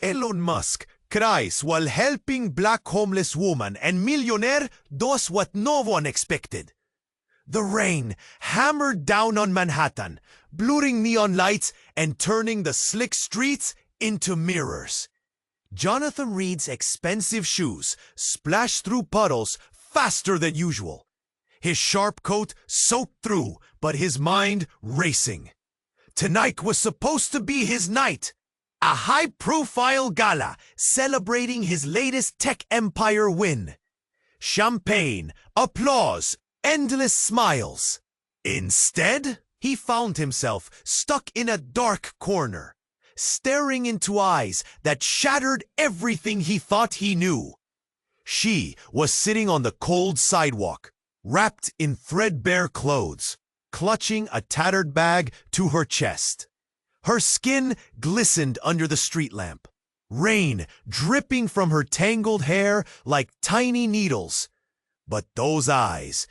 Elon Musk cries while helping black homeless woman, and Millionaire does what no one expected. The rain hammered down on Manhattan, blurring neon lights and turning the slick streets into mirrors. Jonathan Reed's expensive shoes splashed through puddles faster than usual. His sharp coat soaked through, but his mind racing. Tonight was supposed to be his night. A high-profile gala celebrating his latest tech empire win. Champagne, applause, endless smiles. Instead, he found himself stuck in a dark corner, staring into eyes that shattered everything he thought he knew. She was sitting on the cold sidewalk, wrapped in threadbare clothes, clutching a tattered bag to her chest. Her skin glistened under the street lamp, rain dripping from her tangled hair like tiny needles. But those eyes,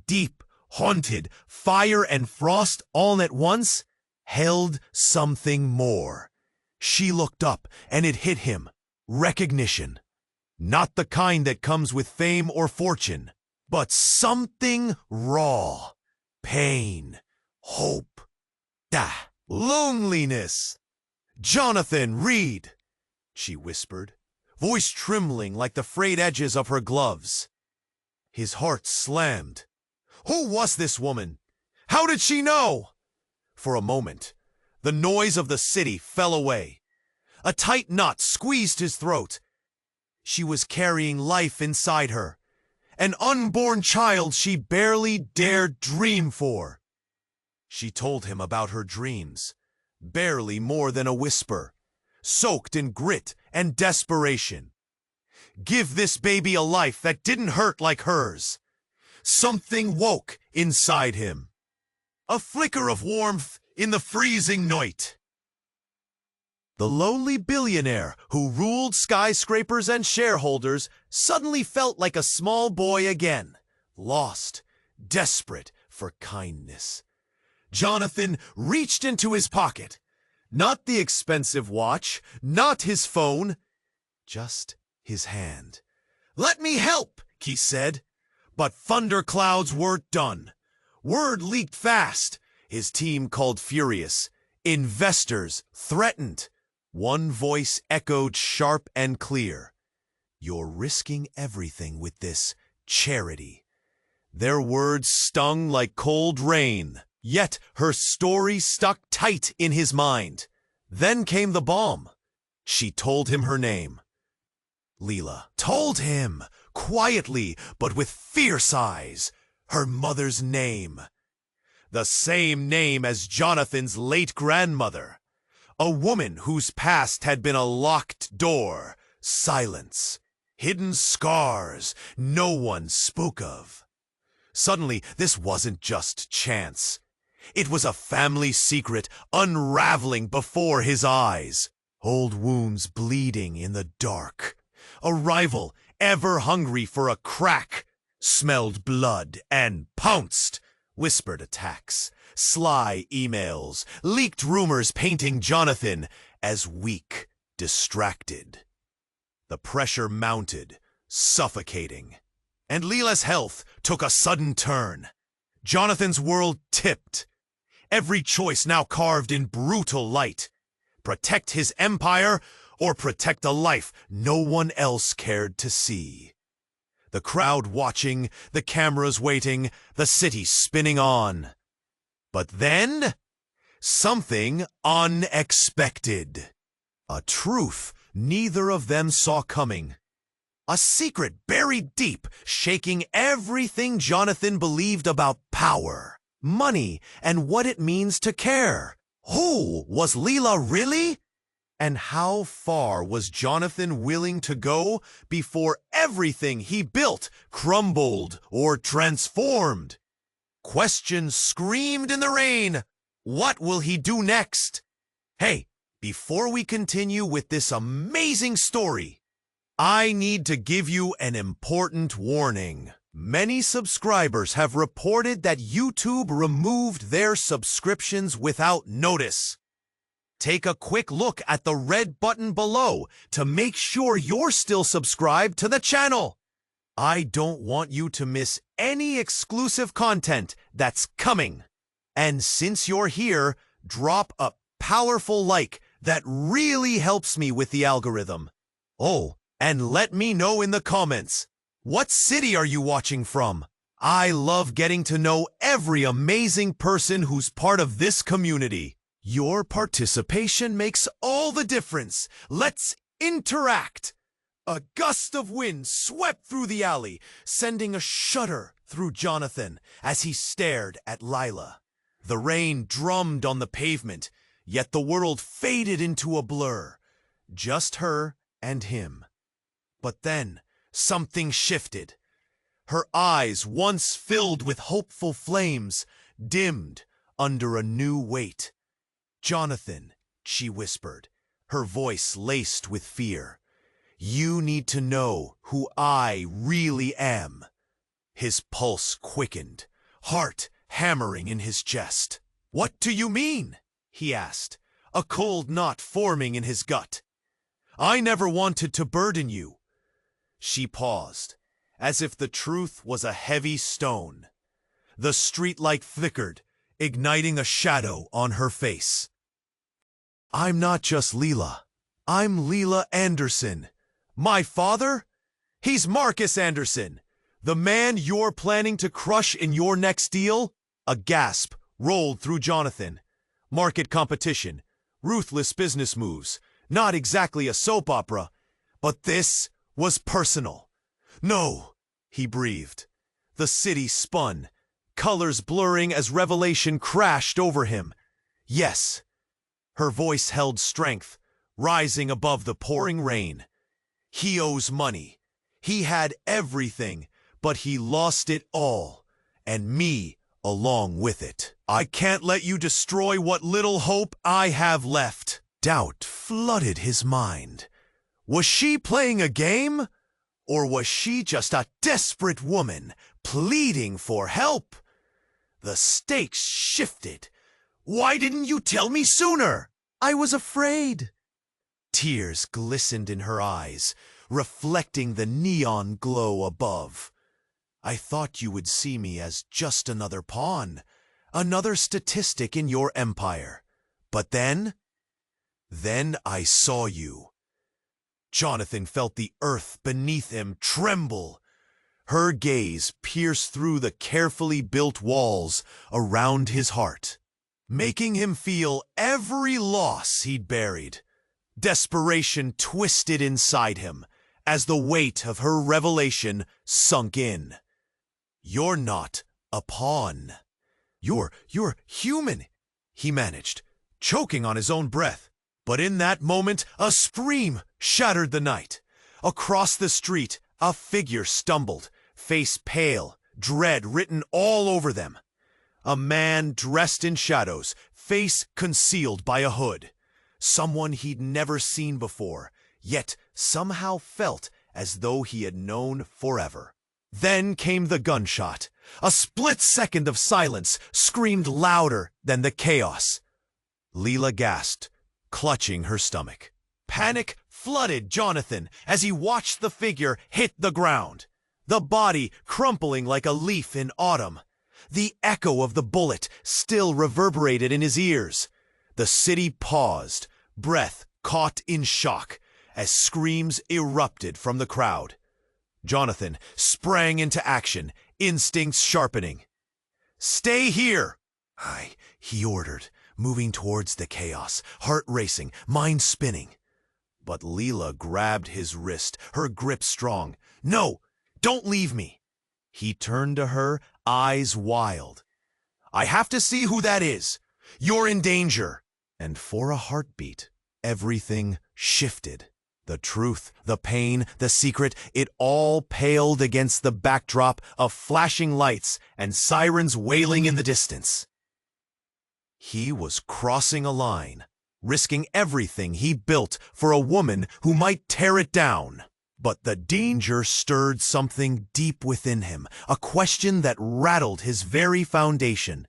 deep, haunted, fire and frost all at once, held something more. She looked up, and it hit him. Recognition. Not the kind that comes with fame or fortune, but something raw. Pain. Hope. Loneliness. Jonathan Reed, she whispered, voice trembling like the frayed edges of her gloves. His heart slammed. Who was this woman? How did she know? For a moment, the noise of the city fell away. A tight knot squeezed his throat. She was carrying life inside her, an unborn child she barely dared dream for. She told him about her dreams, barely more than a whisper, soaked in grit and desperation. Give this baby a life that didn't hurt like hers. Something woke inside him. A flicker of warmth in the freezing night. The lowly billionaire who ruled skyscrapers and shareholders suddenly felt like a small boy again, lost, desperate for kindness. Jonathan reached into his pocket. Not the expensive watch, not his phone, just his hand. "Let me help," he said. But thunderclouds weren't done. Word leaked fast. His team called furious. Investors threatened. One voice echoed sharp and clear. "You're risking everything with this charity." Their words stung like cold rain. Yet her story stuck tight in his mind. Then came the bomb. She told him her name. Leela told him, quietly but with fierce eyes, her mother's name. The same name as Jonathan's late grandmother. A woman whose past had been a locked door, silence, hidden scars no one spoke of. Suddenly, this wasn't just chance. It was a family secret unraveling before his eyes. Old wounds bleeding in the dark. A rival ever hungry for a crack. Smelled blood and pounced. Whispered attacks. Sly emails. Leaked rumors painting Jonathan as weak, distracted. The pressure mounted, suffocating. And Leela's health took a sudden turn. Jonathan's world tipped. Every choice now carved in brutal light. Protect his empire or protect a life no one else cared to see. The crowd watching, the cameras waiting, the city spinning on. But then, something unexpected. A truth neither of them saw coming. A secret buried deep, shaking everything Jonathan believed about power, money, and what it means to care. Who was Leela really? And how far was Jonathan willing to go before everything he built crumbled or transformed? Questions screamed in the rain. What will he do next? Hey, before we continue with this amazing story, I need to give you an important warning. Many subscribers have reported that YouTube removed their subscriptions without notice. take a quick look at the red button below to make sure you're still subscribed to the channel. I don't want you to miss any exclusive content that's coming. And since you're here, drop a powerful like. That really helps me with the algorithm. Oh, and let me know in the comments, what city are you watching from? I love getting to know every amazing person who's part of this community. Your participation makes all the difference. Let's interact. A gust of wind swept through the alley, sending a shudder through Jonathan as he stared at Lila. The rain drummed on the pavement, yet the world faded into a blur. Just her and him. But then, something shifted. Her eyes, once filled with hopeful flames, dimmed under a new weight. "Jonathan," she whispered, her voice laced with fear, "you need to know who I really am." His pulse quickened, heart hammering in his chest. "What do you mean?" he asked, a cold knot forming in his gut. "I never wanted to burden you." She paused, as if the truth was a heavy stone. The streetlight flickered, igniting a shadow on her face. "I'm not just Lila. I'm Lila Anderson. My father? He's Marcus Anderson, the man you're planning to crush in your next deal?" A gasp rolled through Jonathan. Market competition, ruthless business moves, not exactly a soap opera, but this was personal. "No," he breathed. The city spun, colors blurring as revelation crashed over him. "Yes." Her voice held strength, rising above the pouring rain. "He owes money. He had everything, but he lost it all, and me along with it. I can't let you destroy what little hope I have left." Doubt flooded his mind. Was she playing a game? Or was she just a desperate woman pleading for help? The stakes shifted. "Why didn't you tell me sooner?" "I was afraid." Tears glistened in her eyes, reflecting the neon glow above. "I thought you would see me as just another pawn, another statistic in your empire. But then I saw you." Jonathan felt the earth beneath him tremble. Her gaze pierced through the carefully built walls around his heart, making him feel every loss he'd buried. Desperation twisted inside him as the weight of her revelation sunk in. "You're not a pawn. You're human," he managed, choking on his own breath. But in that moment, a scream shattered the night. Across the street, a figure stumbled, face pale, dread written all over them. A man dressed in shadows, face concealed by a hood. Someone he'd never seen before, yet somehow felt as though he had known forever. Then came the gunshot. A split second of silence screamed louder than the chaos. Lila gasped, clutching her stomach. Panic flooded Jonathan as he watched the figure hit the ground, the body crumpling like a leaf in autumn. The echo of the bullet still reverberated in his ears. The city paused, breath caught in shock, as screams erupted from the crowd. Jonathan sprang into action, instincts sharpening. "Stay here!" he ordered, moving towards the chaos, heart racing, mind spinning. But Lila grabbed his wrist, her grip strong. "No, don't leave me!" He turned to her, eyes wild. "I have to see who that is. You're in danger." And for a heartbeat, everything shifted. The truth, the pain, the secret, it all paled against the backdrop of flashing lights and sirens wailing in the distance. He was crossing a line, risking everything he built for a woman who might tear it down. But the danger stirred something deep within him, a question that rattled his very foundation.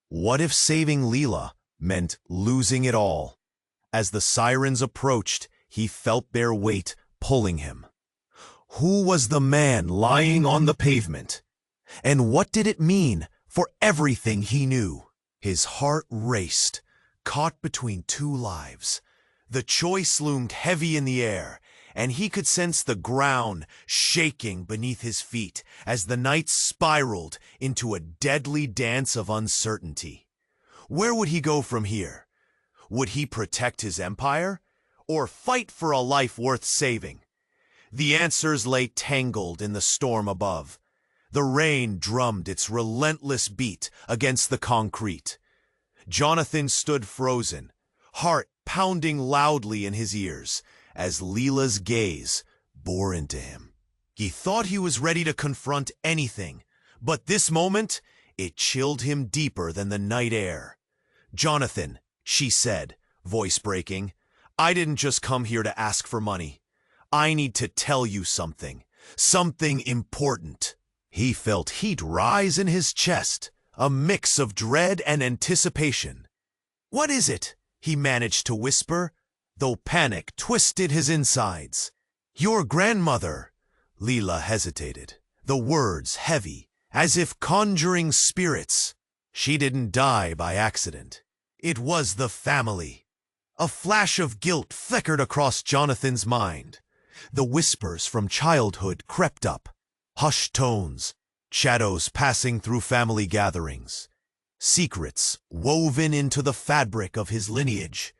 What if saving Lila meant losing it all? As the sirens approached, he felt their weight pulling him. Who was the man lying on the pavement? And what did it mean for everything he knew? His heart raced, caught between two lives. The choice loomed heavy in the air, and he could sense the ground shaking beneath his feet as the night spiraled into a deadly dance of uncertainty. Where would he go from here? Would he protect his empire, or fight for a life worth saving? The answers lay tangled in the storm above. The rain drummed its relentless beat against the concrete. Jonathan stood frozen, heart pounding loudly in his ears, as Leela's gaze bore into him. He thought he was ready to confront anything, but this moment, it chilled him deeper than the night air. "Jonathan," she said, voice breaking, "I didn't just come here to ask for money. I need to tell you something important." He felt heat rise in his chest, a mix of dread and anticipation. "What is it?" he managed to whisper, though panic twisted his insides. "Your grandmother." Leela hesitated, the words heavy, as if conjuring spirits. "She didn't die by accident. It was the family." A flash of guilt flickered across Jonathan's mind. The whispers from childhood crept up, hushed tones, shadows passing through family gatherings, secrets woven into the fabric of his lineage.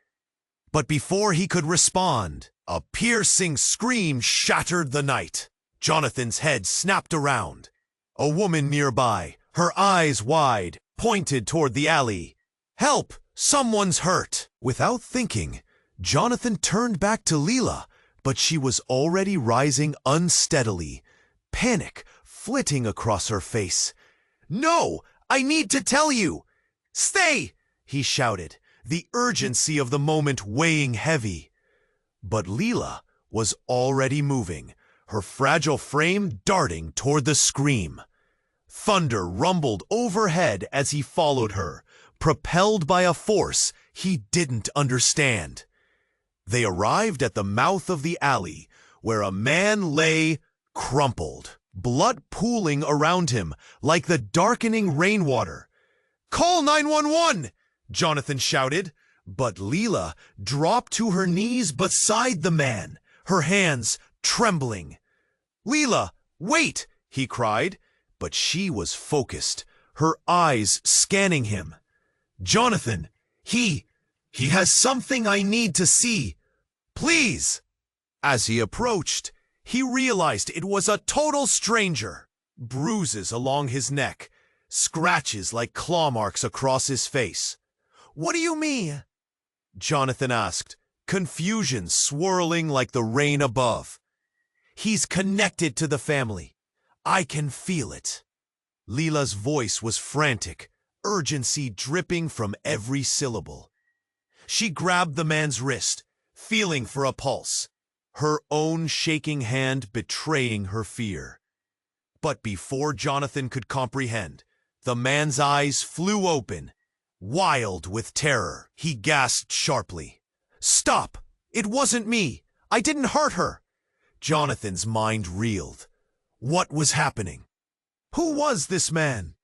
But before he could respond, a piercing scream shattered the night. Jonathan's head snapped around. A woman nearby, her eyes wide, pointed toward the alley. "Help! Someone's hurt!" Without thinking, Jonathan turned back to Leela, but she was already rising unsteadily, panic flitting across her face. "No! I need to tell you!" "Stay!" he shouted, the urgency of the moment weighing heavy. But Leela was already moving, her fragile frame darting toward the scream. Thunder rumbled overhead as he followed her, propelled by a force he didn't understand. They arrived at the mouth of the alley, where a man lay crumpled, blood pooling around him like the darkening rainwater. "Call 911!" Jonathan shouted, but Leela dropped to her knees beside the man, her hands trembling. "Leela, wait!" he cried, but she was focused, her eyes scanning him. "Jonathan, he has something I need to see. Please!" As he approached, he realized it was a total stranger. Bruises along his neck, scratches like claw marks across his face. "What do you mean?" Jonathan asked, confusion swirling like the rain above. "He's connected to the family. I can feel it." Leela's voice was frantic, urgency dripping from every syllable. She grabbed the man's wrist, feeling for a pulse, her own shaking hand betraying her fear. But before Jonathan could comprehend, the man's eyes flew open. Wild with terror, he gasped sharply. "Stop! It wasn't me! I didn't hurt her!" Jonathan's mind reeled. What was happening? Who was this man?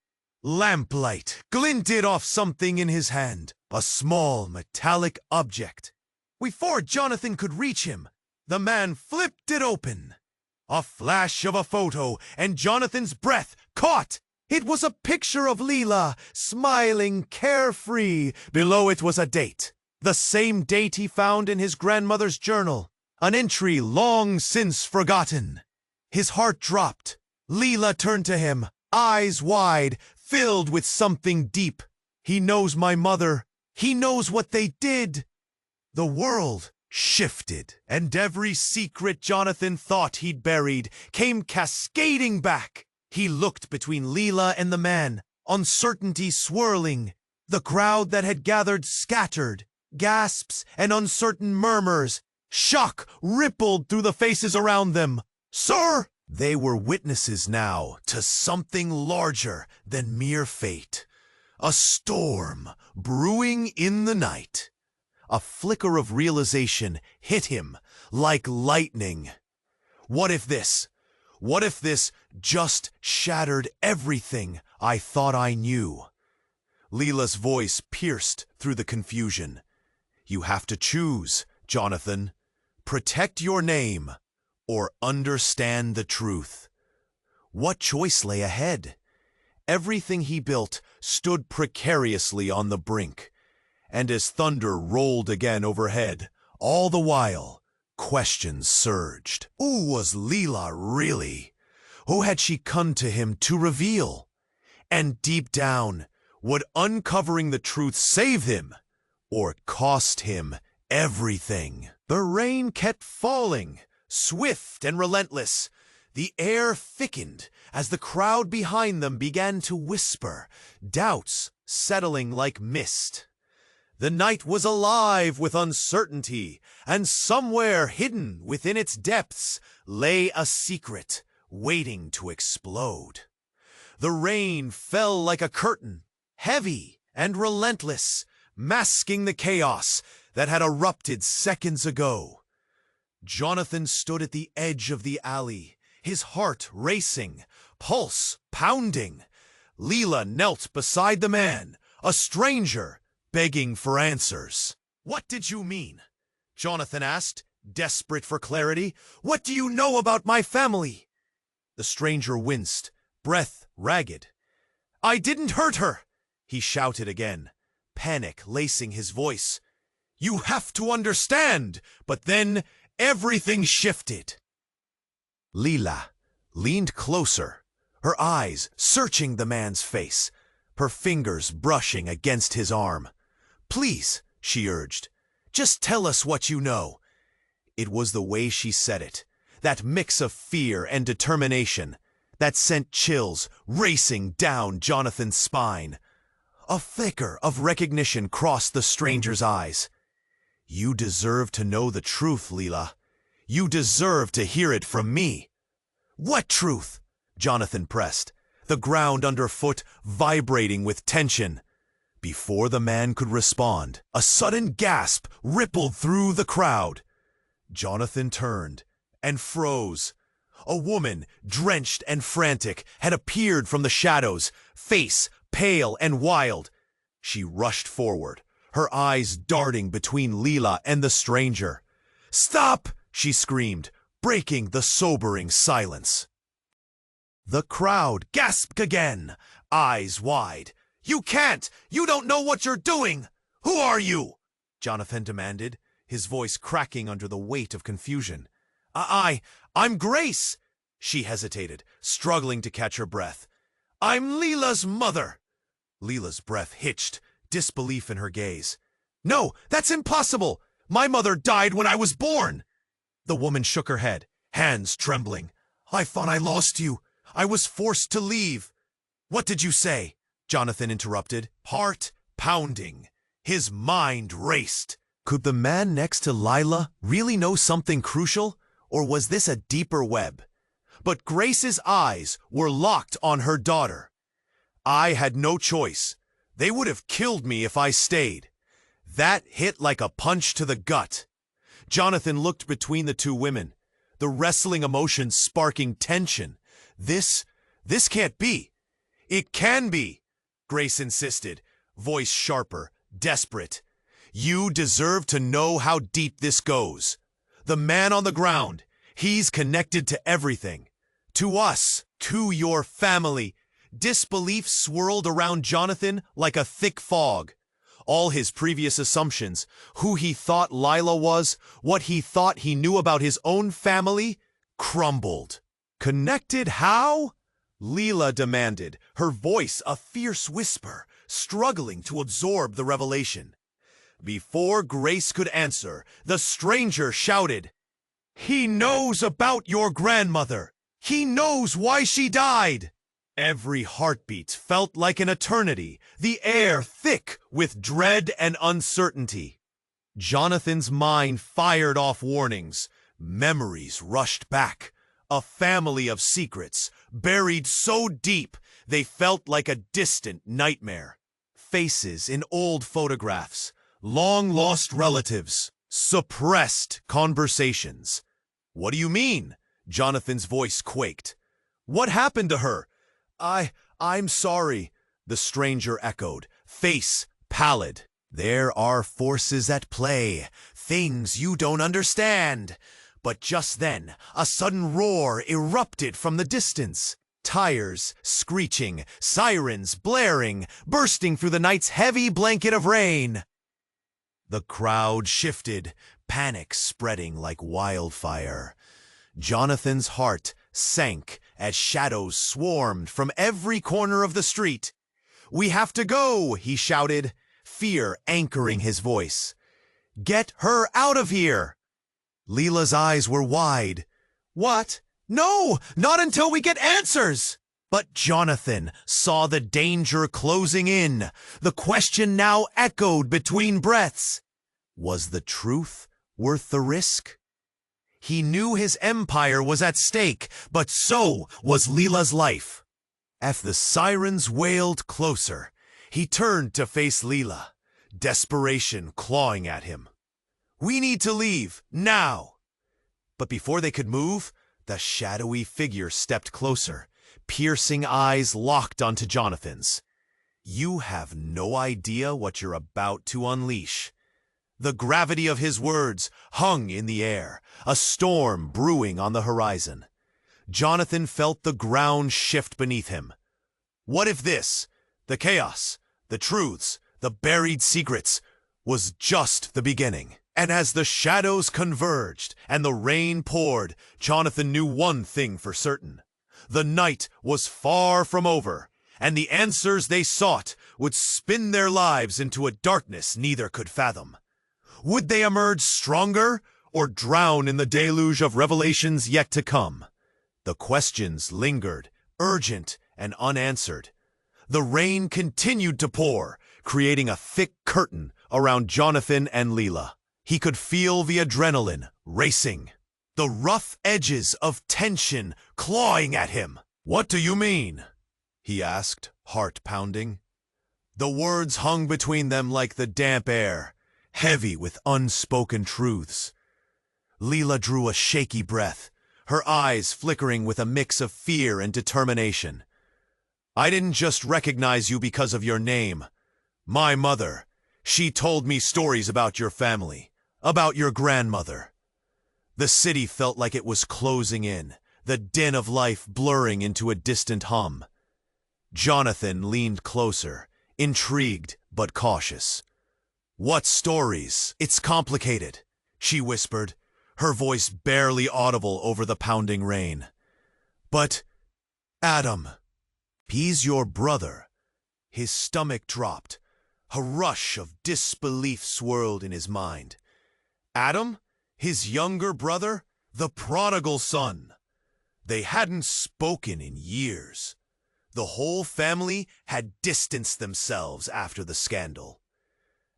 Lamplight glinted off something in his hand, a small metallic object. Before Jonathan could reach him, the man flipped it open. A flash of a photo, and Jonathan's breath caught. It was a picture of Leela, smiling carefree. Below it was a date, the same date he found in his grandmother's journal, an entry long since forgotten. His heart dropped. Leela turned to him, eyes wide, filled with something deep. "He knows my mother. He knows what they did." The world shifted, and every secret Jonathan thought he'd buried came cascading back. He looked between Leela and the man, uncertainty swirling. The crowd that had gathered scattered, gasps and uncertain murmurs. Shock rippled through the faces around them. "Sir!" They were witnesses now to something larger than mere fate. A storm brewing in the night. A flicker of realization hit him like lightning. What if this just shattered everything I thought I knew? Leela's voice pierced through the confusion. You have to choose, Jonathan. Protect your name or understand the truth. What choice lay ahead? Everything he built stood precariously on the brink, and as thunder rolled again overhead, all the while, questions surged. Who was Leela really? Who had she come to him to reveal? And deep down, would uncovering the truth save him, or cost him everything? The rain kept falling, swift and relentless. The air thickened as the crowd behind them began to whisper, doubts settling like mist. The night was alive with uncertainty, and somewhere hidden within its depths lay a secret waiting to explode. The rain fell like a curtain, heavy and relentless, masking the chaos that had erupted seconds ago. Jonathan stood at the edge of the alley, his heart racing, pulse pounding. Leela knelt beside the man, a stranger, begging for answers. What did you mean? Jonathan asked, desperate for clarity. What do you know about my family? The stranger winced, breath ragged. I didn't hurt her, he shouted again, panic lacing his voice. You have to understand. But then everything shifted. Leela leaned closer, her eyes searching the man's face, her fingers brushing against his arm. Please, she urged, just tell us what you know. It was the way she said it, that mix of fear and determination, that sent chills racing down Jonathan's spine. A flicker of recognition crossed the stranger's eyes. You deserve to know the truth, Leela. You deserve to hear it from me. What truth? Jonathan pressed, the ground underfoot vibrating with tension. Before the man could respond, a sudden gasp rippled through the crowd. Jonathan turned and froze. A woman, drenched and frantic, had appeared from the shadows, face pale and wild. She rushed forward, her eyes darting between Leela and the stranger. Stop! She screamed, breaking the sobering silence. The crowd gasped again, eyes wide. You can't! You don't know what you're doing! Who are you? Jonathan demanded, his voice cracking under the weight of confusion. I'm Grace! She hesitated, struggling to catch her breath. I'm Leela's mother! Leela's breath hitched, disbelief in her gaze. No, that's impossible! My mother died when I was born! The woman shook her head, hands trembling. I thought I lost you. I was forced to leave. What did you say? Jonathan interrupted, heart pounding. His mind raced. Could the man next to Lila really know something crucial, or was this a deeper web? But Grace's eyes were locked on her daughter. I had no choice. They would have killed me if I stayed. That hit like a punch to the gut. Jonathan looked between the two women, the wrestling emotions sparking tension. This can't be. It can be, Grace insisted, voice sharper, desperate. You deserve to know how deep this goes. The man on the ground, he's connected to everything. To us, to your family. Disbelief swirled around Jonathan like a thick fog. All his previous assumptions, who he thought Lila was, what he thought he knew about his own family, crumbled. Connected how? Leela demanded, her voice a fierce whisper, struggling to absorb the revelation. Before Grace could answer, the stranger shouted, He knows about your grandmother! He knows why she died! Every heartbeat felt like an eternity, the air thick with dread and uncertainty. Jonathan's mind fired off warnings. Memories rushed back. A family of secrets, buried so deep they felt like a distant nightmare. Faces in old photographs, long-lost relatives, suppressed conversations. What do you mean? Jonathan's voice quaked. What happened to her? I'm sorry, the stranger echoed, face pallid. There are forces at play, things you don't understand. But just then, a sudden roar erupted from the distance. Tires screeching, sirens blaring, bursting through the night's heavy blanket of rain. The crowd shifted, panic spreading like wildfire. Jonathan's heart sank as shadows swarmed from every corner of the street. "We have to go," he shouted, fear anchoring his voice. "Get her out of here!" Leela's eyes were wide. "What? No, not until we get answers!" But Jonathan saw the danger closing in. The question now echoed between breaths. Was the truth worth the risk? He knew his empire was at stake, but so was Leela's life. As the sirens wailed closer, he turned to face Leela, desperation clawing at him. "We need to leave, now!" But before they could move, the shadowy figure stepped closer, piercing eyes locked onto Jonathan's. "You have no idea what you're about to unleash." The gravity of his words hung in the air, a storm brewing on the horizon. Jonathan felt the ground shift beneath him. What if this, the chaos, the truths, the buried secrets, was just the beginning? And as the shadows converged and the rain poured, Jonathan knew one thing for certain. The night was far from over, and the answers they sought would spin their lives into a darkness neither could fathom. Would they emerge stronger or drown in the deluge of revelations yet to come? The questions lingered, urgent and unanswered. The rain continued to pour, creating a thick curtain around Jonathan and Leela. He could feel the adrenaline racing, the rough edges of tension clawing at him. "What do you mean?" he asked, heart pounding. The words hung between them like the damp air, heavy with unspoken truths. Leela drew a shaky breath, her eyes flickering with a mix of fear and determination. "I didn't just recognize you because of your name. My mother, she told me stories about your family, about your grandmother." The city felt like it was closing in, the din of life blurring into a distant hum. Jonathan leaned closer, intrigued but cautious. "What stories? It's complicated," she whispered, her voice barely audible over the pounding rain. "But, Adam, he's your brother." His stomach dropped. A rush of disbelief swirled in his mind. Adam? His younger brother? The prodigal son? They hadn't spoken in years. The whole family had distanced themselves after the scandal.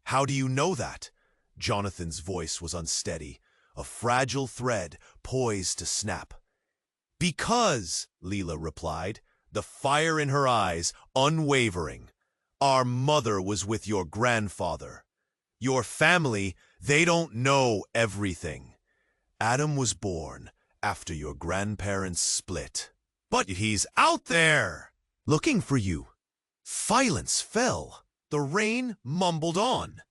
"How do you know that?" Jonathan's voice was unsteady, a fragile thread poised to snap. "Because," Leela replied, the fire in her eyes unwavering, "our mother was with your grandfather. Your family, they don't know everything. Adam was born after your grandparents split. But he's out there, looking for you." Silence fell. The rain mumbled on.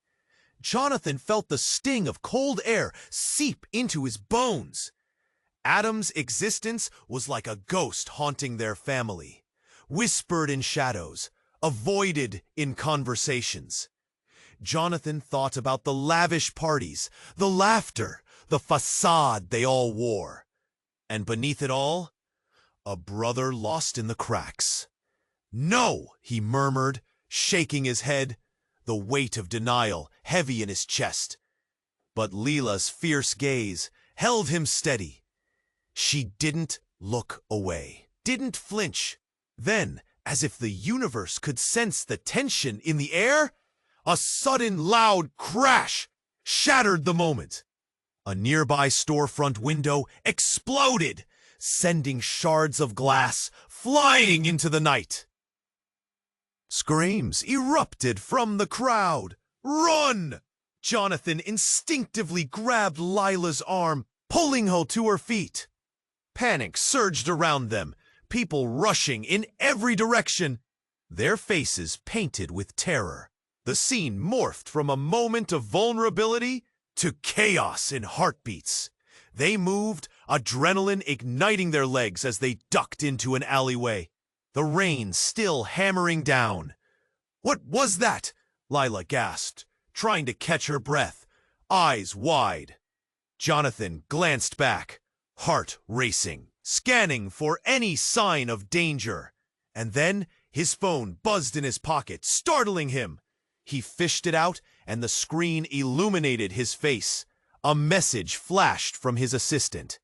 Jonathan felt the sting of cold air seep into his bones. Adam's existence was like a ghost haunting their family, whispered in shadows, avoided in conversations. Jonathan thought about the lavish parties, the laughter, the facade they all wore. And beneath it all, a brother lost in the cracks. "No," he murmured, shaking his head, the weight of denial heavy in his chest. But Leela's fierce gaze held him steady. She didn't look away, didn't flinch. Then, as if the universe could sense the tension in the air, a sudden loud crash shattered the moment. A nearby storefront window exploded, sending shards of glass flying into the night. Screams erupted from the crowd. "Run! Jonathan instinctively grabbed Lila's arm, pulling her to her feet. Panic surged around them, people rushing in every direction, their faces painted with terror. The scene morphed from a moment of vulnerability to chaos in heartbeats. They moved, adrenaline igniting their legs as they ducked into an alleyway, the rain still hammering down. "What was that?" Lila gasped, trying to catch her breath, eyes wide. Jonathan glanced back, heart racing, scanning for any sign of danger. And then his phone buzzed in his pocket, startling him. He fished it out, and the screen illuminated his face. A message flashed from his assistant.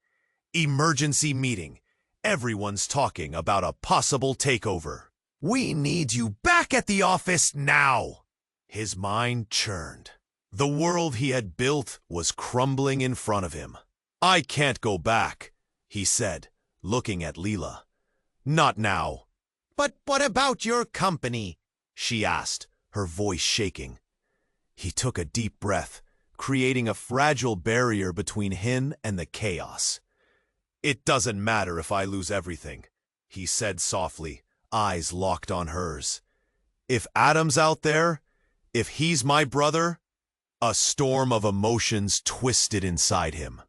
"Emergency meeting. Everyone's talking about a possible takeover. We need you back at the office now." His mind churned. The world he had built was crumbling in front of him. "I can't go back," he said, looking at Lila. "Not now." "But what about your company?" she asked, her voice shaking. He took a deep breath, creating a fragile barrier between him and the chaos. "It doesn't matter if I lose everything," he said softly, eyes locked on hers. "If Adam's out there, if he's my brother..." A storm of emotions twisted inside him.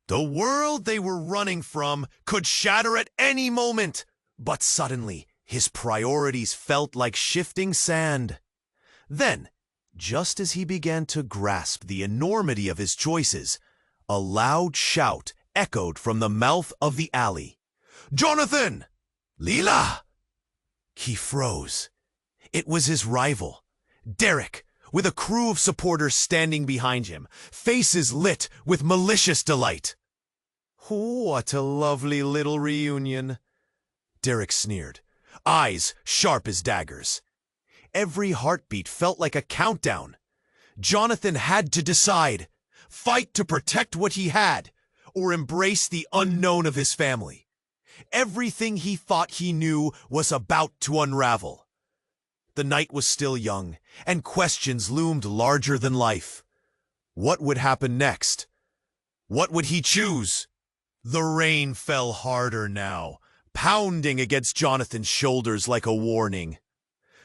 The world they were running from could shatter at any moment, but suddenly his priorities felt like shifting sand. Then, just as he began to grasp the enormity of his choices, a loud shout echoed from the mouth of the alley. "Jonathan! Lila!" He froze. It was his rival, Derek, with a crew of supporters standing behind him, faces lit with malicious delight. "What a lovely little reunion," Derek sneered, eyes sharp as daggers. Every heartbeat felt like a countdown. Jonathan had to decide, fight to protect what he had, or embrace the unknown of his family. Everything he thought he knew was about to unravel. The night was still young, and questions loomed larger than life. What would happen next? What would he choose? The rain fell harder now, pounding against Jonathan's shoulders like a warning.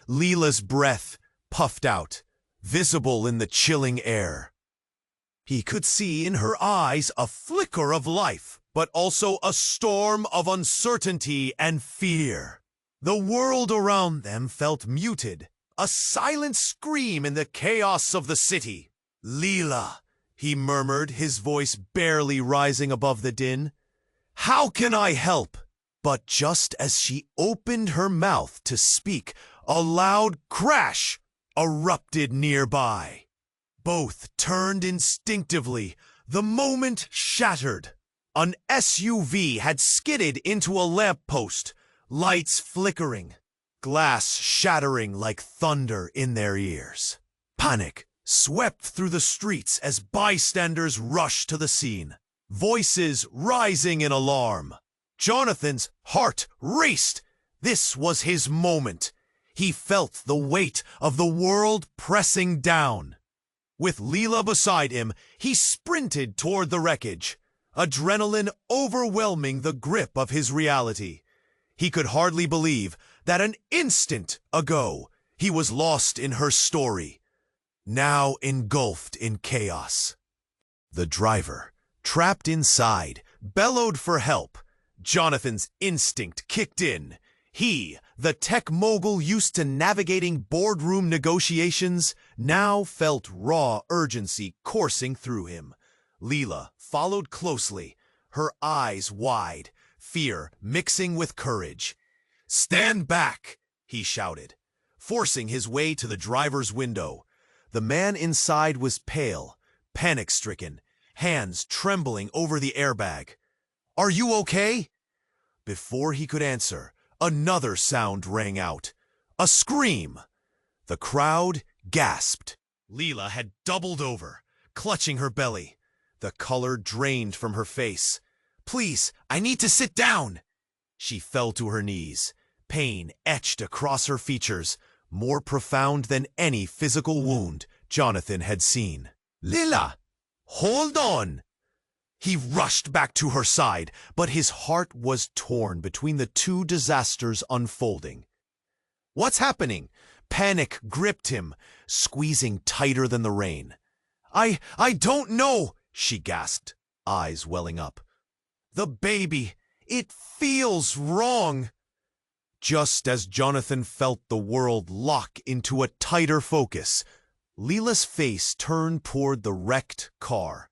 Lila's breath puffed out, visible in the chilling air. He could see in her eyes a flicker of life, but also a storm of uncertainty and fear. The world around them felt muted, a silent scream in the chaos of the city. "Lila," he murmured, his voice barely rising above the din. "How can I help?" But just as she opened her mouth to speak, a loud crash erupted nearby. Both turned instinctively. The moment shattered. An SUV had skidded into a lamppost, lights flickering, glass shattering like thunder in their ears. Panic swept through the streets as bystanders rushed to the scene, voices rising in alarm. Jonathan's heart raced. This was his moment. He felt the weight of the world pressing down. With Lila beside him, he sprinted toward the wreckage, adrenaline overwhelming the grip of his reality. He could hardly believe that an instant ago he was lost in her story, now engulfed in chaos. The driver, trapped inside, bellowed for help. Jonathan's instinct kicked in. He, the tech mogul used to navigating boardroom negotiations, now felt raw urgency coursing through him. Lila followed closely, her eyes wide, fear mixing with courage. "Stand back!" he shouted, forcing his way to the driver's window. The man inside was pale, panic-stricken, hands trembling over the airbag. "Are you okay?" Before he could answer, another sound rang out. A scream! The crowd gasped. Lila had doubled over, clutching her belly. The color drained from her face. "Please, I need to sit down!" She fell to her knees, pain etched across her features, more profound than any physical wound Jonathan had seen. Lila, hold on! He rushed back to her side, but his heart was torn between the two disasters unfolding. What's happening? Panic gripped him, squeezing tighter than the rain. I don't know, she gasped, eyes welling up. The baby, it feels wrong. Just as Jonathan felt the world lock into a tighter focus, Lila's face turned toward the wrecked car.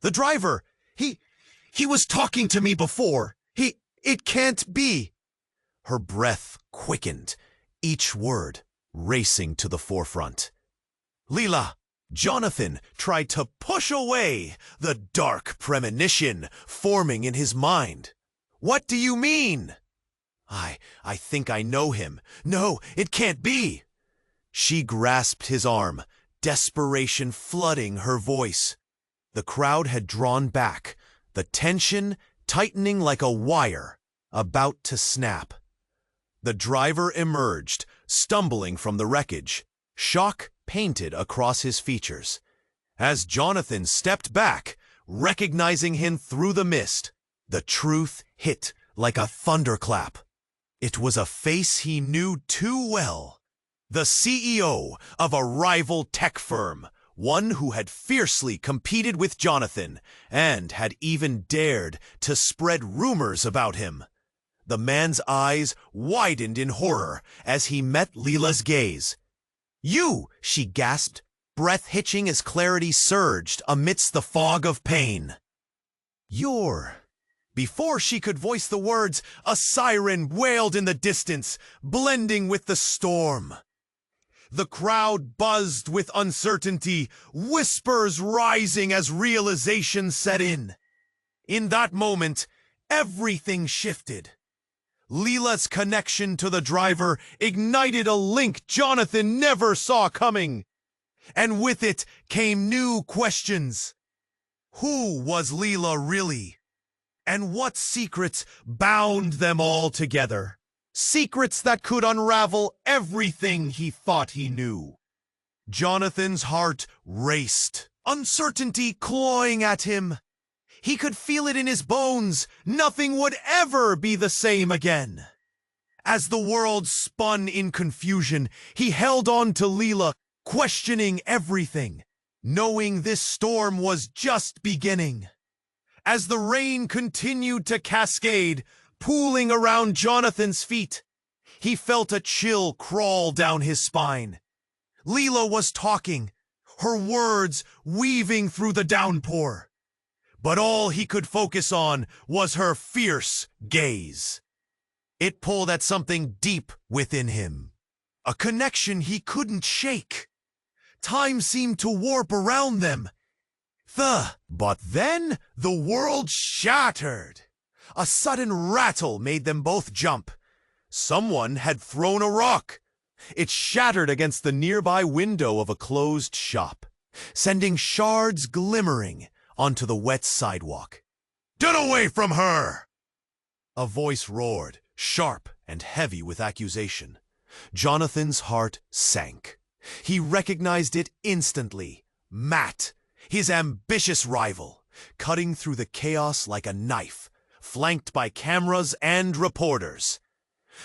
The driver, he was talking to me before. It can't be. Her breath quickened, each word racing to the forefront. Lila, Jonathan tried to push away the dark premonition forming in his mind. What do you mean? I think I know him. No, it can't be. She grasped his arm, desperation flooding her voice. The crowd had drawn back, the tension tightening like a wire, about to snap. The driver emerged, stumbling from the wreckage, shock painted across his features. As Jonathan stepped back, recognizing him through the mist, the truth hit like a thunderclap. It was a face he knew too well. The CEO of a rival tech firm, one who had fiercely competed with Jonathan and had even dared to spread rumors about him. The man's eyes widened in horror as he met Lila's gaze. You, she gasped, breath hitching as clarity surged amidst the fog of pain. You're... Before she could voice the words, a siren wailed in the distance, blending with the storm. The crowd buzzed with uncertainty, whispers rising as realization set in. In that moment, everything shifted. Lila's connection to the driver ignited a link Jonathan never saw coming. And with it came new questions. Who was Lila really? And what secrets bound them all together? Secrets that could unravel everything he thought he knew. Jonathan's heart raced, uncertainty clawing at him. He could feel it in his bones. Nothing would ever be the same again. As the world spun in confusion, he held on to Lila, questioning everything, knowing this storm was just beginning. As the rain continued to cascade, pooling around Jonathan's feet, he felt a chill crawl down his spine. Lila was talking, her words weaving through the downpour. But all he could focus on was her fierce gaze. It pulled at something deep within him, a connection he couldn't shake. Time seemed to warp around them. But then the world shattered. A sudden rattle made them both jump. Someone had thrown a rock. It shattered against the nearby window of a closed shop, sending shards glimmering onto the wet sidewalk. Get away from her! A voice roared, sharp and heavy with accusation. Jonathan's heart sank. He recognized it instantly. Matt, his ambitious rival, cutting through the chaos like a knife, flanked by cameras and reporters.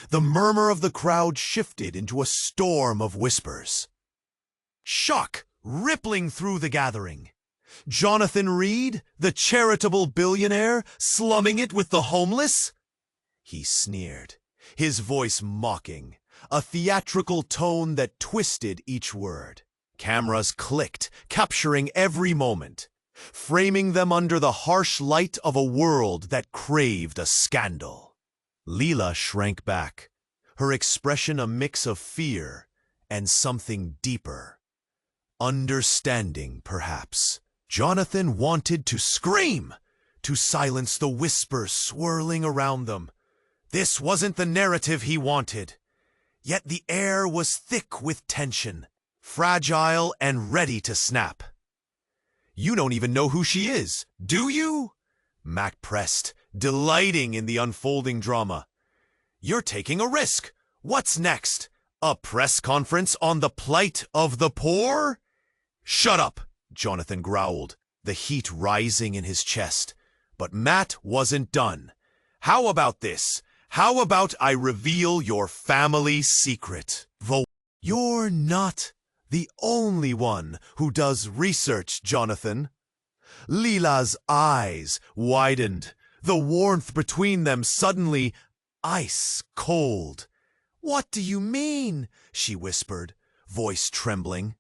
The murmur of the crowd shifted into a storm of whispers. Shock rippling through the gathering. Jonathan Reed, the charitable billionaire, slumming it with the homeless? He sneered, his voice mocking, a theatrical tone that twisted each word. Cameras clicked, capturing every moment, framing them under the harsh light of a world that craved a scandal. Lila shrank back, her expression a mix of fear and something deeper. Understanding, perhaps. Jonathan wanted to scream, to silence the whispers swirling around them. This wasn't the narrative he wanted. Yet the air was thick with tension, fragile and ready to snap. You don't even know who she is, do you? Mac pressed, delighting in the unfolding drama. You're taking a risk. What's next? A press conference on the plight of the poor? Shut up, Jonathan growled, the heat rising in his chest. But Matt wasn't done. How about this? How about I reveal your family secret? You're not the only one who does research, Jonathan. Leela's eyes widened, the warmth between them suddenly ice cold. What do you mean? She whispered, voice trembling.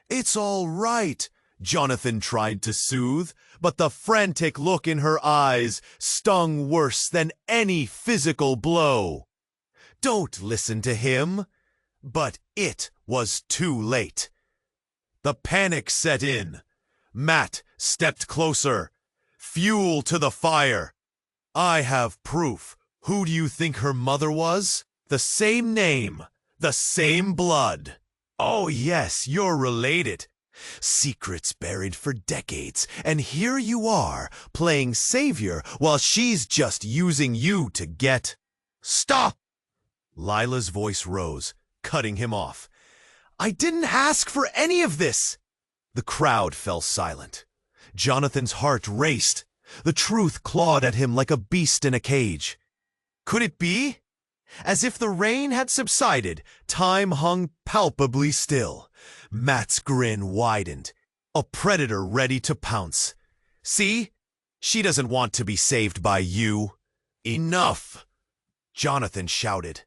It's all right, Jonathan tried to soothe, but the frantic look in her eyes stung worse than any physical blow. Don't listen to him. But it was too late. The panic set in. Matt stepped closer. Fuel to the fire. I have proof. Who do you think her mother was? The same name. The same blood. Oh yes, you're related. Secrets buried for decades, and here you are, playing savior while she's just using you to get... Stop! Lila's voice rose, cutting him off. I didn't ask for any of this! The crowd fell silent. Jonathan's heart raced. The truth clawed at him like a beast in a cage. Could it be? As if the rain had subsided, time hung palpably still. Matt's grin widened, a predator ready to pounce. See? She doesn't want to be saved by you. Enough! Jonathan shouted.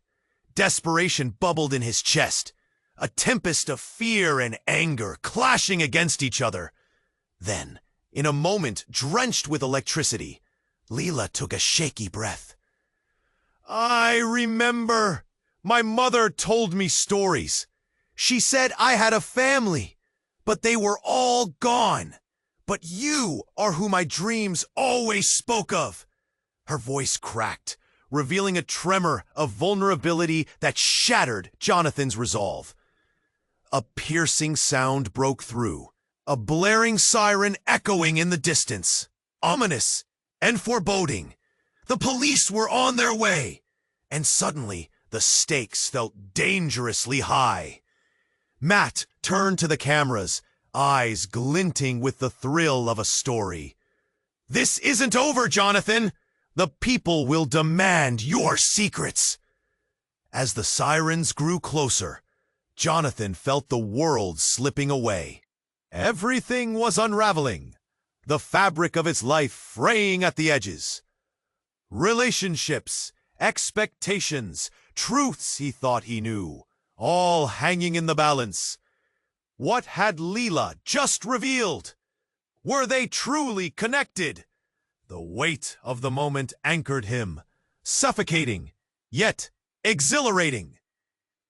Desperation bubbled in his chest, a tempest of fear and anger clashing against each other. Then, in a moment drenched with electricity, Leela took a shaky breath. I remember. My mother told me stories. She said I had a family, but they were all gone. But you are who my dreams always spoke of. Her voice cracked, revealing a tremor of vulnerability that shattered Jonathan's resolve. A piercing sound broke through, a blaring siren echoing in the distance, ominous and foreboding. The police were on their way, and suddenly the stakes felt dangerously high. Matt turned to the cameras, eyes glinting with the thrill of a story. This isn't over, Jonathan! The people will demand your secrets! As the sirens grew closer, Jonathan felt the world slipping away. Everything was unraveling, the fabric of his life fraying at the edges. Relationships, expectations, truths he thought he knew, all hanging in the balance. What had Leela just revealed? Were they truly connected? The weight of the moment anchored him, suffocating, yet exhilarating.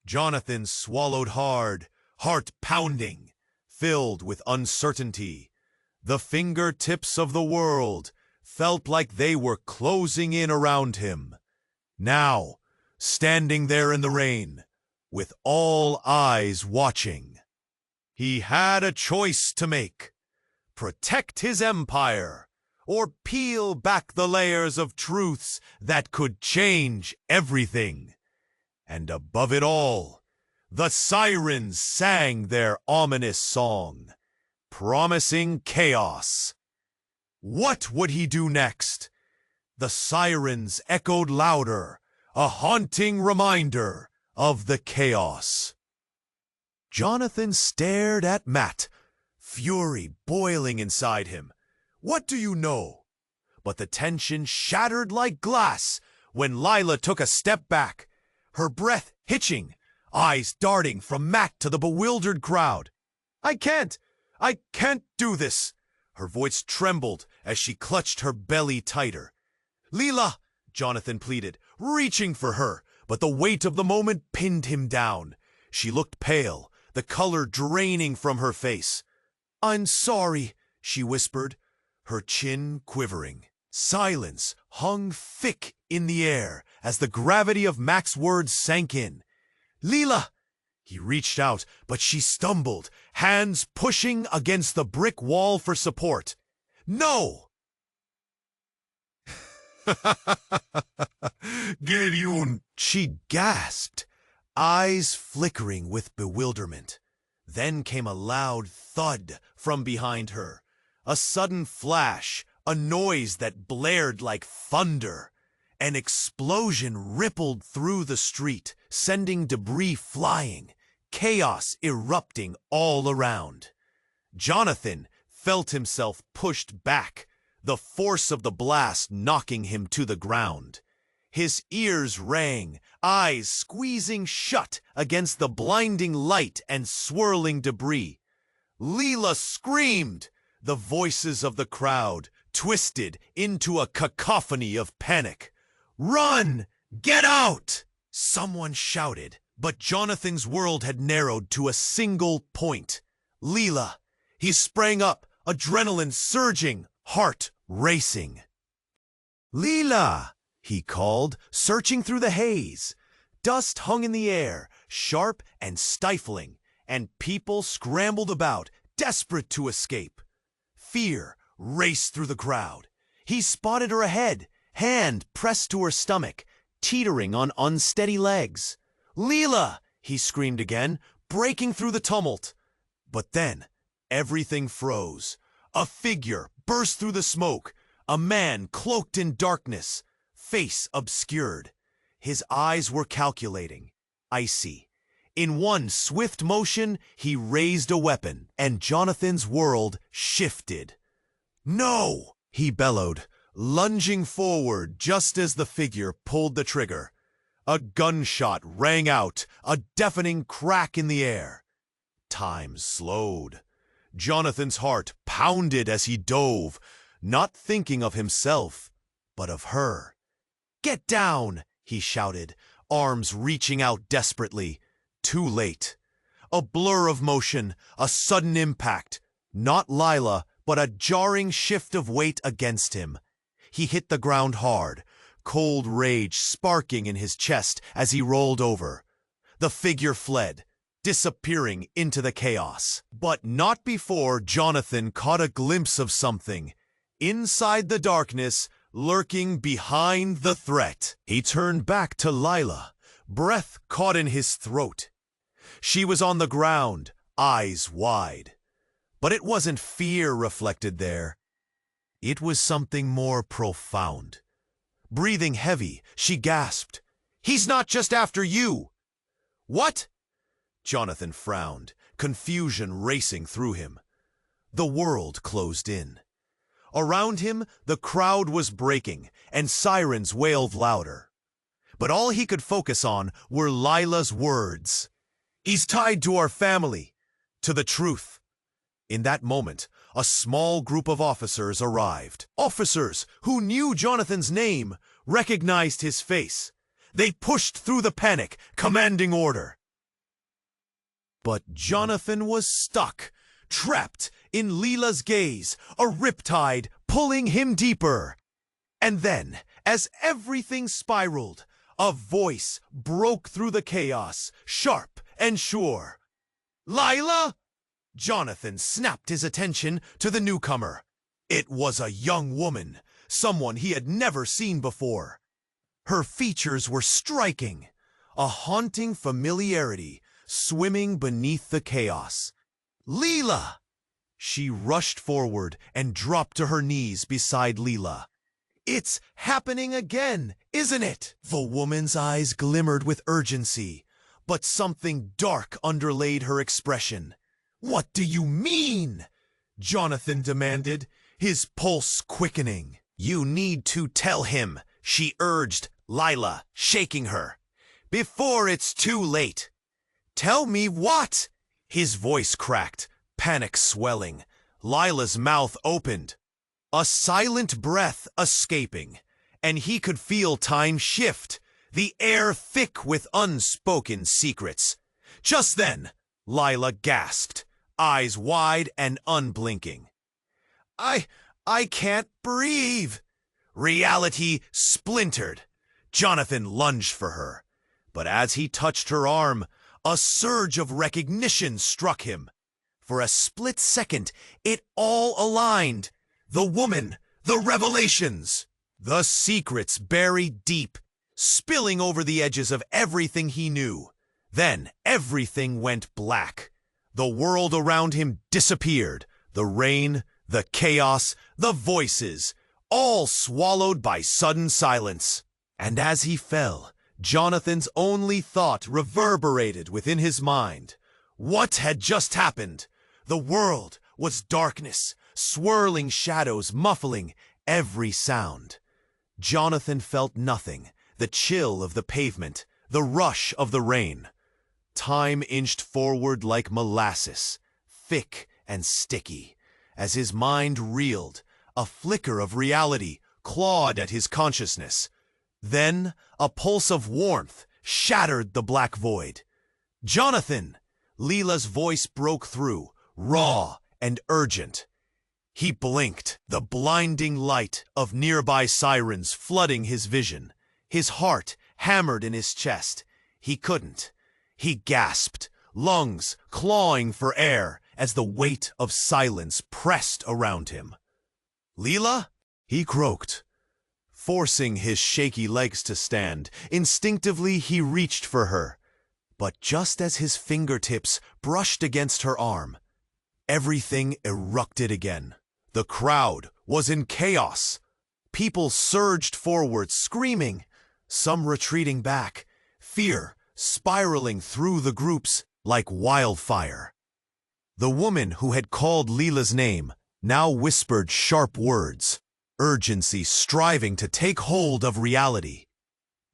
Jonathan swallowed hard, heart pounding, filled with uncertainty. The fingertips of the world felt like they were closing in around him. Now, standing there in the rain, with all eyes watching, he had a choice to make. Protect his empire, or peel back the layers of truths that could change everything. And above it all, the sirens sang their ominous song, promising chaos. What would he do next? The sirens echoed louder, a haunting reminder of the chaos. Jonathan stared at Matt, fury boiling inside him. What do you know? But the tension shattered like glass when Lila took a step back, her breath hitching, eyes darting from Matt to the bewildered crowd. I can't do this. Her voice trembled as she clutched her belly tighter. Leela, Jonathan pleaded, reaching for her, but the weight of the moment pinned him down. She looked pale, the color draining from her face. I'm sorry, she whispered, her chin quivering. Silence hung thick in the air as the gravity of Mac's words sank in. Leela! He reached out, but she stumbled, hands pushing against the brick wall for support. No! Gideon! She gasped, eyes flickering with bewilderment. Then came a loud thud from behind her, a sudden flash, a noise that blared like thunder. An explosion rippled through the street, sending debris flying, chaos erupting all around. Jonathan felt himself pushed back, the force of the blast knocking him to the ground. His ears rang, eyes squeezing shut against the blinding light and swirling debris. Leela screamed. The voices of the crowd twisted into a cacophony of panic. "Run! Get out!" someone shouted, but Jonathan's world had narrowed to a single point. Leela. He sprang up, adrenaline surging, heart racing. "Leela!" he called, searching through the haze. Dust hung in the air, sharp and stifling, and people scrambled about, desperate to escape. Fear raced through the crowd. He spotted her ahead, hand pressed to her stomach, teetering on unsteady legs. "Leela!" he screamed again, breaking through the tumult. But then, everything froze. A figure burst through the smoke, a man cloaked in darkness, face obscured. His eyes were calculating, icy. In one swift motion, he raised a weapon, and Jonathan's world shifted. "No!" he bellowed, lunging forward just as the figure pulled the trigger. A gunshot rang out, a deafening crack in the air. Time slowed. Jonathan's heart pounded as he dove, not thinking of himself, but of her. "Get down!" he shouted, arms reaching out desperately. Too late. A blur of motion, a sudden impact. Not Lila, but a jarring shift of weight against him. He hit the ground hard, cold rage sparking in his chest as he rolled over. The figure fled, disappearing into the chaos. But not before Jonathan caught a glimpse of something. Inside the darkness, lurking behind the threat. He turned back to Lila, breath caught in his throat. She was on the ground, eyes wide. But it wasn't fear reflected there. It was something more profound. Breathing heavy, she gasped, "He's not just after you!" "What?" Jonathan frowned, confusion racing through him. The world closed in. Around him, the crowd was breaking, and sirens wailed louder. But all he could focus on were Lila's words. "He's tied to our family, to the truth." In that moment, a small group of officers arrived. Officers who knew Jonathan's name, recognized his face. They pushed through the panic, commanding order. But Jonathan was stuck, trapped in Lila's gaze, a riptide pulling him deeper. And then, as everything spiraled, a voice broke through the chaos, sharp and sure. "Lila?" Jonathan snapped his attention to the newcomer. It was a young woman, someone he had never seen before. Her features were striking, a haunting familiarity swimming beneath the chaos. "Leela!" She rushed forward and dropped to her knees beside Leela. "It's happening again, isn't it?" The woman's eyes glimmered with urgency, but something dark underlaid her expression. "What do you mean?" Jonathan demanded, his pulse quickening. "You need to tell him," she urged Lila, shaking her, "before it's too late." "Tell me what?" His voice cracked, panic swelling. Lila's mouth opened, a silent breath escaping, and he could feel time shift, the air thick with unspoken secrets. Just then, Lila gasped, eyes wide and unblinking. I can't breathe." Reality splintered. Jonathan lunged for her, but as he touched her arm, a surge of recognition struck him. For a split second, it all aligned. The woman, the revelations, the secrets buried deep, spilling over the edges of everything he knew. Then everything went black. The world around him disappeared. The rain, the chaos, the voices, all swallowed by sudden silence. And as he fell, Jonathan's only thought reverberated within his mind. What had just happened? The world was darkness, swirling shadows muffling every sound. Jonathan felt nothing, the chill of the pavement, the rush of the rain. Time inched forward like molasses, thick and sticky. As his mind reeled, a flicker of reality clawed at his consciousness. Then a pulse of warmth shattered the black void. "Jonathan!" Leela's voice broke through, raw and urgent. He blinked, the blinding light of nearby sirens flooding his vision. His heart hammered in his chest. He couldn't. He gasped, lungs clawing for air as the weight of silence pressed around him. "Leela?" he croaked. Forcing his shaky legs to stand, instinctively he reached for her. But just as his fingertips brushed against her arm, everything erupted again. The crowd was in chaos. People surged forward, screaming, some retreating back, fear spiraling through the groups like wildfire. The woman who had called Leela's name now whispered sharp words, urgency striving to take hold of reality.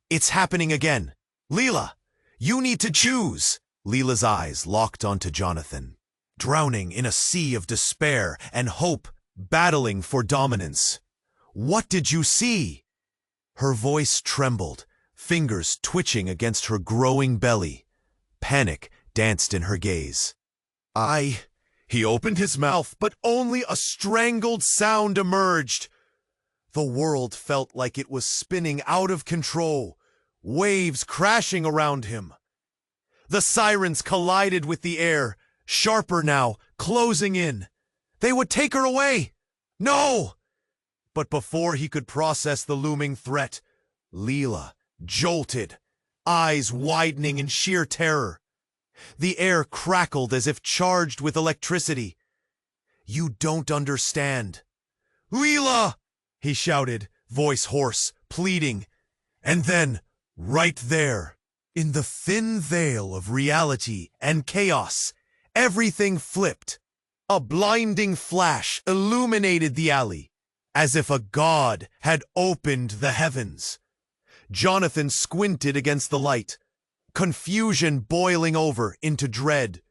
"It's happening again. Leela, you need to choose." Leela's eyes locked onto Jonathan, drowning in a sea of despair and hope, battling for dominance. "What did you see?" Her voice trembled, fingers twitching against her growing belly. Panic danced in her gaze. He opened his mouth, but only a strangled sound emerged. The world felt like it was spinning out of control, waves crashing around him. The sirens collided with the air, sharper now, closing in. They would take her away. No! But before he could process the looming threat, Leela jolted, eyes widening in sheer terror. The air crackled as if charged with electricity. "You don't understand." "Leela!" he shouted, voice hoarse, pleading. And then, right there, in the thin veil of reality and chaos, everything flipped. A blinding flash illuminated the alley, as if a god had opened the heavens. Jonathan squinted against the light, confusion boiling over into dread.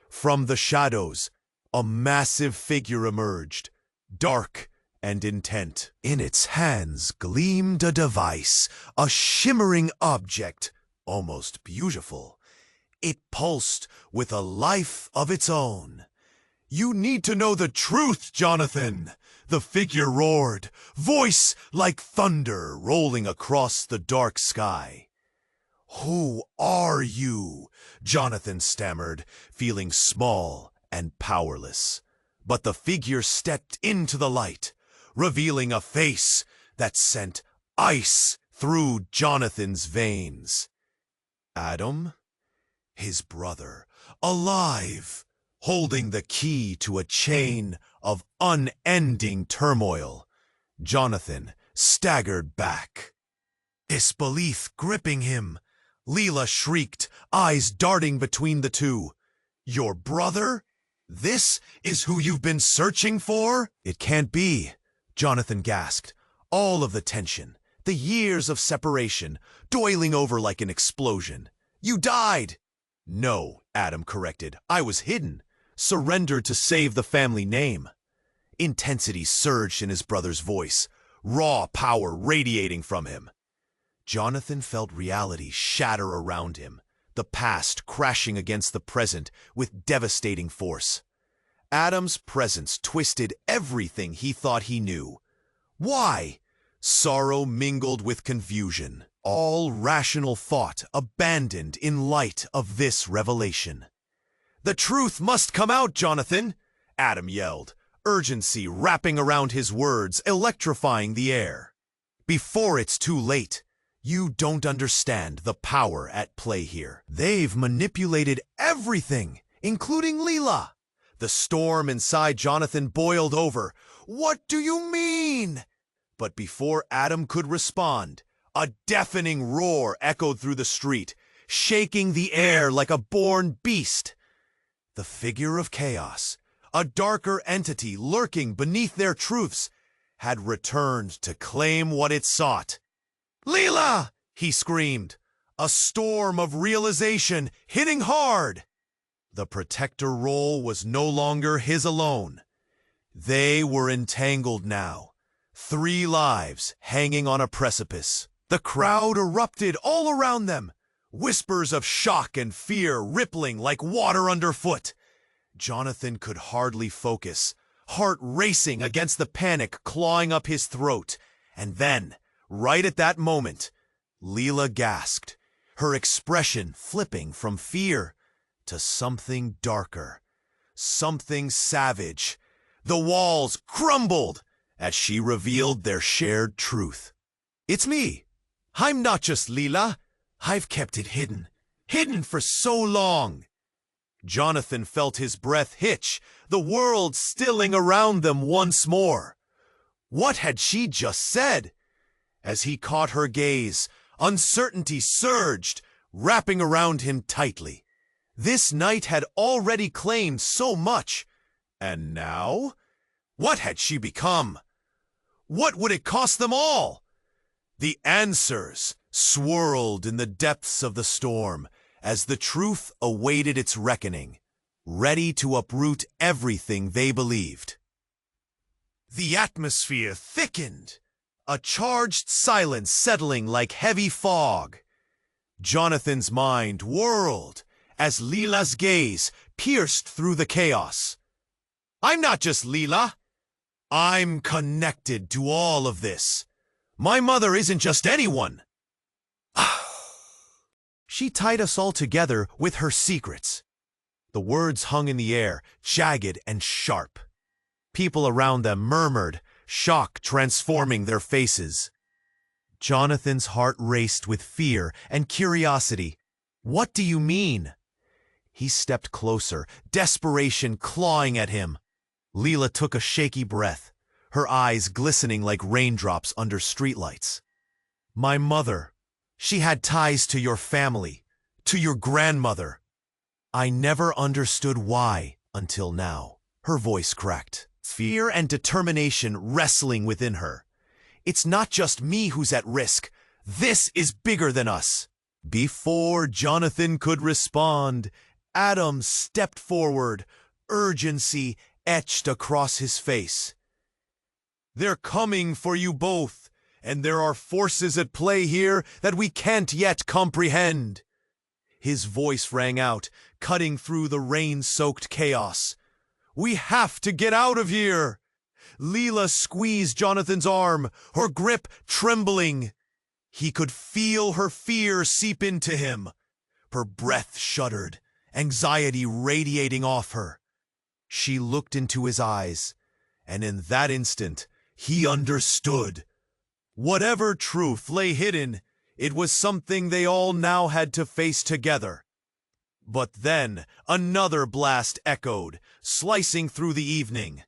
From the shadows, a massive figure emerged, dark and intent. In its hands gleamed a device, a shimmering object, almost beautiful. It pulsed with a life of its own. "You need to know the truth, Jonathan," the figure roared, voice like thunder rolling across the dark sky. "Who are you?" Jonathan stammered, feeling small and powerless. But the figure stepped into the light, revealing a face that sent ice through Jonathan's veins. Adam? His brother, alive, holding the key to a chain of unending turmoil. Jonathan staggered back, disbelief gripping him. Leela shrieked, eyes darting between the two. "Your brother? This is who you've been searching for?" "It can't be," Jonathan gasped, all of the tension, the years of separation, doiling over like an explosion. "You died!" "No," Adam corrected. "I was hidden, surrendered to save the family name." Intensity surged in his brother's voice, raw power radiating from him. Jonathan felt reality shatter around him, the past crashing against the present with devastating force. Adam's presence twisted everything he thought he knew. Why? Sorrow mingled with confusion, all rational thought abandoned in light of this revelation. "The truth must come out, Jonathan!" Adam yelled, urgency wrapping around his words, electrifying the air. "Before it's too late. You don't understand the power at play here. They've manipulated everything, including Leela. The storm inside Jonathan boiled over. "What do you mean?" But before Adam could respond, a deafening roar echoed through the street, shaking the air like a born beast. The figure of chaos, a darker entity lurking beneath their truths, had returned to claim what it sought. "Leela!" he screamed, a storm of realization hitting hard. The protector role was no longer his alone. They were entangled now, 3 lives hanging on a precipice. The crowd erupted all around them, whispers of shock and fear rippling like water underfoot. Jonathan could hardly focus, heart racing against the panic clawing up his throat. And then, right at that moment, Leela gasped, her expression flipping from fear to something darker, something savage. The walls crumbled as she revealed their shared truth. "It's me. I'm not just Leela. I've kept it hidden for so long." Jonathan felt his breath hitch, the world stilling around them once more. What had she just said? As he caught her gaze, uncertainty surged, wrapping around him tightly. This night had already claimed so much. And now? What had she become? What would it cost them all? The answers swirled in the depths of the storm as the truth awaited its reckoning, ready to uproot everything they believed. The atmosphere thickened, a charged silence settling like heavy fog. Jonathan's mind whirled as Leela's gaze pierced through the chaos. "I'm not just Leela. I'm connected to all of this. My mother isn't just anyone. She tied us all together with her secrets." The words hung in the air, jagged and sharp. People around them murmured, shock transforming their faces. Jonathan's heart raced with fear and curiosity. "What do you mean?" He stepped closer, desperation clawing at him. Leela took a shaky breath, her eyes glistening like raindrops under streetlights. "My mother. She had ties to your family, to your grandmother. I never understood why until now." Her voice cracked, fear and determination wrestling within her. "It's not just me who's at risk. This is bigger than us." Before Jonathan could respond, Adam stepped forward, urgency etched across his face. "They're coming for you both, and there are forces at play here that we can't yet comprehend." His voice rang out, cutting through the rain-soaked chaos. "We have to get out of here!" Leela squeezed Jonathan's arm, her grip trembling. He could feel her fear seep into him. Her breath shuddered, anxiety radiating off her. She looked into his eyes, and in that instant, he understood. Whatever truth lay hidden, it was something they all now had to face together. But then another blast echoed, slicing through the evening.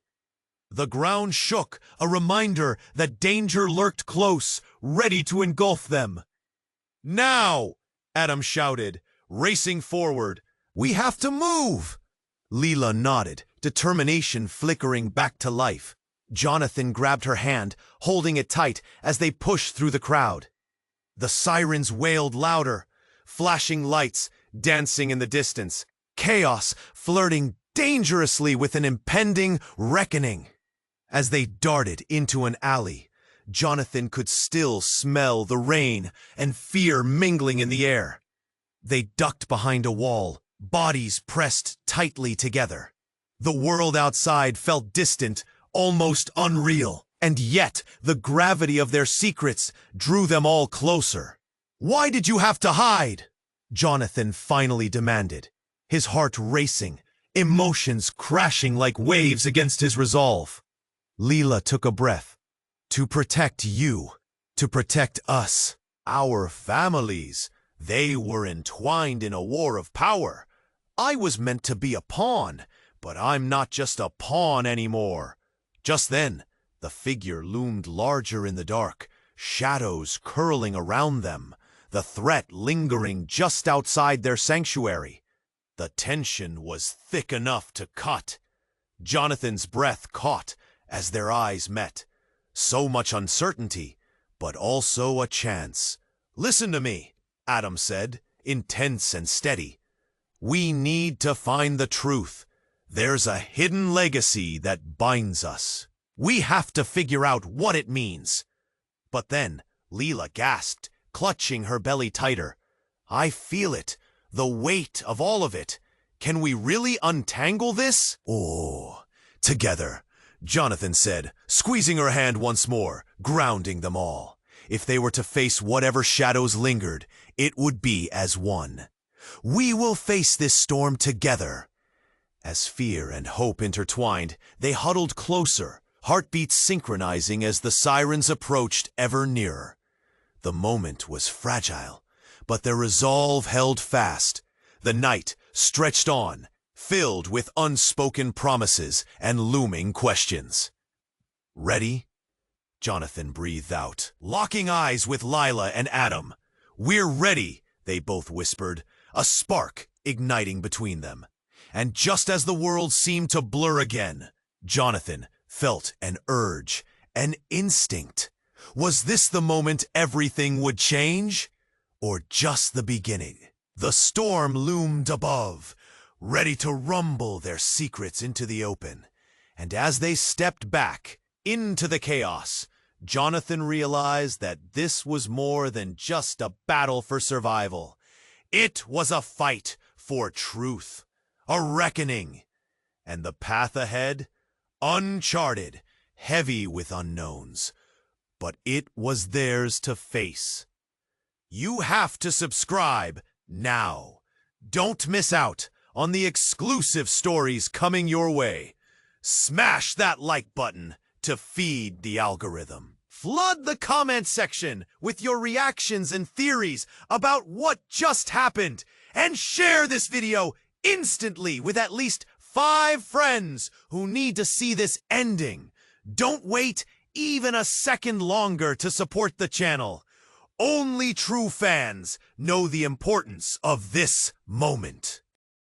The ground shook, a reminder that danger lurked close, ready to engulf them. "Now!" Adam shouted, racing forward. "We have to move!" Leela nodded, determination flickering back to life. Jonathan grabbed her hand, holding it tight as they pushed through the crowd. The sirens wailed louder, flashing lights dancing in the distance, chaos flirting dangerously with an impending reckoning. As they darted into an alley, Jonathan could still smell the rain and fear mingling in the air. They ducked behind a wall, bodies pressed tightly together. The world outside felt distant, almost unreal, and yet the gravity of their secrets drew them all closer. "Why did you have to hide?" Jonathan finally demanded, his heart racing, emotions crashing like waves against his resolve. Leela took a breath. "To protect you, to protect us, our families. They were entwined in a war of power, I was meant to be a pawn, but I'm not just a pawn anymore. Just then, the figure loomed larger in the dark, shadows curling around them, the threat lingering just outside their sanctuary. The tension was thick enough to cut. Jonathan's breath caught as their eyes met. So much uncertainty, but also a chance. "Listen to me," Adam said, intense and steady. "We need to find the truth. There's a hidden legacy that binds us. We have to figure out what it means." But then Leela gasped, clutching her belly tighter. "I feel it, the weight of all of it. Can we really untangle this?" "Oh, together," Jonathan said, squeezing her hand once more, grounding them all. If they were to face whatever shadows lingered, it would be as one. "We will face this storm together." As fear and hope intertwined, they huddled closer, heartbeats synchronizing as the sirens approached ever nearer. The moment was fragile, but their resolve held fast. The night stretched on, filled with unspoken promises and looming questions. "Ready?" Jonathan breathed out, locking eyes with Lila and Adam. "We're ready," they both whispered, a spark igniting between them. And just as the world seemed to blur again, Jonathan felt an urge, an instinct. Was this the moment everything would change? Or just the beginning? The storm loomed above, ready to rumble their secrets into the open. And as they stepped back into the chaos, Jonathan realized that this was more than just a battle for survival. It was a fight for truth, a reckoning, and the path ahead, uncharted, heavy with unknowns, but it was theirs to face. You have to subscribe now. Don't miss out on the exclusive stories coming your way. Smash that like button to feed the algorithm. Flood the comment section with your reactions and theories about what just happened, and share this video instantly with at least 5 friends who need to see this ending. Don't wait even a second longer to support the channel. Only true fans know the importance of this moment.